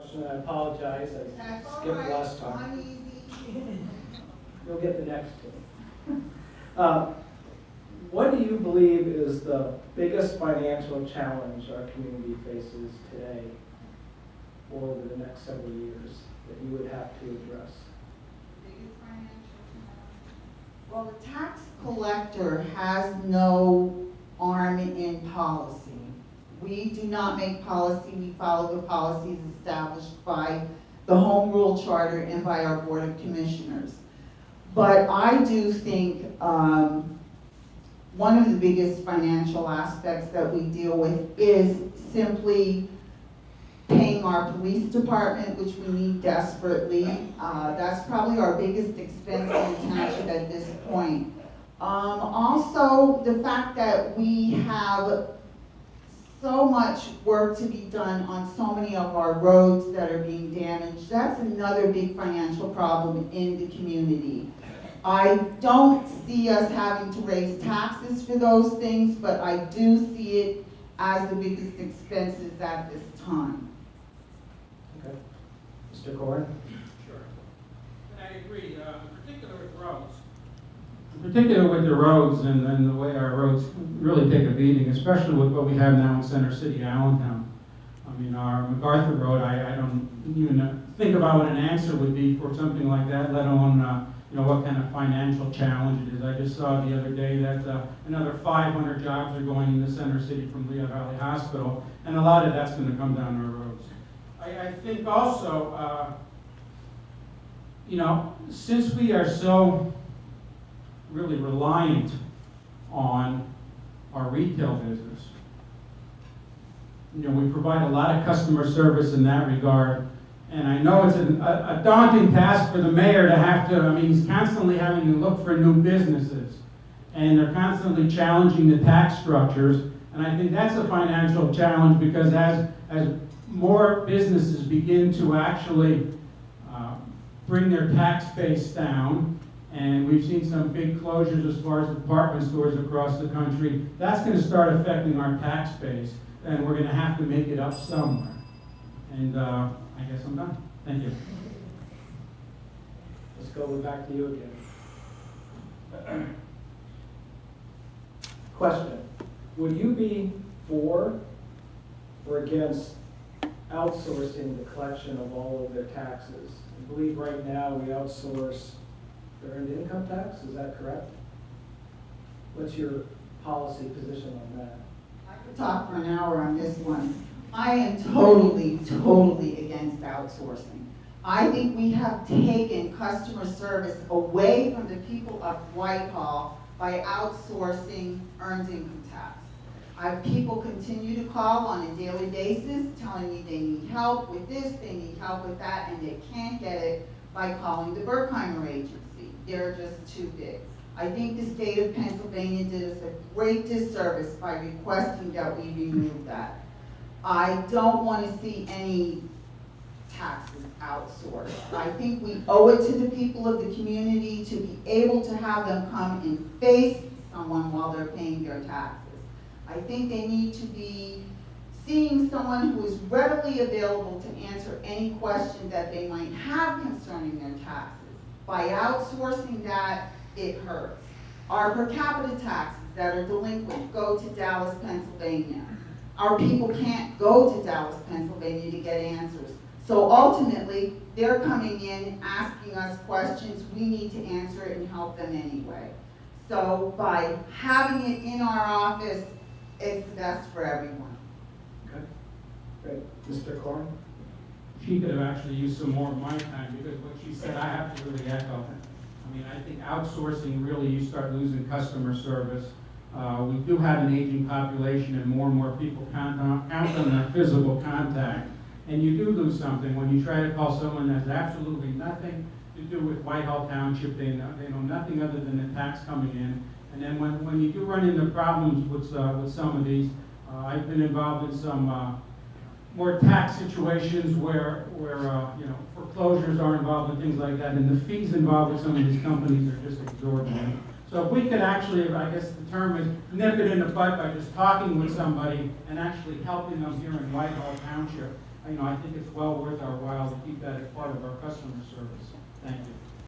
question. I apologize. I skipped last time. You'll get the next two. What do you believe is the biggest financial challenge our community faces today or over the next several years that you would have to address? Biggest financial challenge? Well, the tax collector has no arm in policy. We do not make policy. We follow the policies established by the Home Rule Charter and by our Board of Commissioners. But I do think one of the biggest financial aspects that we deal with is simply paying our police department, which we need desperately. That's probably our biggest expense in the township at this point. Also, the fact that we have so much work to be done on so many of our roads that are being damaged, that's another big financial problem in the community. I don't see us having to raise taxes for those things, but I do see it as the biggest expenses at this time. Okay. Mr. Corrin? Sure. And I agree, in particular with roads. In particular with the roads and the way our roads really take a beating, especially with what we have now in Center City, Allentown. I mean, our MacArthur Road, I don't even think about what an answer would be for something like that, let alone what kind of financial challenge it is. I just saw the other day that another 500 jobs are going into Center City from Lehigh Valley Hospital, and a lot of that's going to come down our roads. I think also, since we are so really reliant on our retail business, we provide a lot of customer service in that regard. And I know it's a daunting task for the mayor to have to, he's constantly having to look for new businesses. And they're constantly challenging the tax structures. And I think that's a financial challenge because as more businesses begin to actually bring their tax base down, and we've seen some big closures as far as department stores across the country, that's going to start affecting our tax base. And we're going to have to make it up somewhere. And I guess I'm done. Thank you. Let's go back to you again. Question. Would you be for or against outsourcing the collection of all of their taxes? I believe right now we outsource the earned income tax. Is that correct? What's your policy position on that? I could talk for an hour on this one. I am totally against outsourcing. I think we have taken customer service away from the people of Whitehall by outsourcing earned income tax. People continue to call on a daily basis telling me they need help with this, they need help with that, and they can't get it by calling the Berkheimer agency. They're just too big. I think the state of Pennsylvania did us a great disservice by requesting that we remove that. I don't want to see any taxes outsourced. I think we owe it to the people of the community to be able to have them come and face someone while they're paying their taxes. I think they need to be seeing someone who is readily available to answer any question that they might have concerning their taxes. By outsourcing that, it hurts. Our per capita taxes that are delinquent go to Dallas, Pennsylvania. Our people can't go to Dallas, Pennsylvania to get answers. So ultimately, they're coming in asking us questions. We need to answer it and help them anyway. So by having it in our office, it's the best for everyone. Okay. Great. Mr. Corrin? She could have actually used some more of my time because what she said, I have to really echo. I think outsourcing, really, you start losing customer service. We do have an aging population and more people count on their physical contact. And you do lose something when you try to call someone that has absolutely nothing to do with Whitehall Township. They know nothing other than the tax coming in. And then when you do run into problems with some of these, I've been involved in some more tax situations where foreclosures are involved and things like that, and the fees involved with some of these companies are just exorbitant. So if we could actually, I guess the term is, nip it in the bud by just talking with somebody and actually helping them here in Whitehall Township, I think it's well worth our while to keep that as part of our customer service.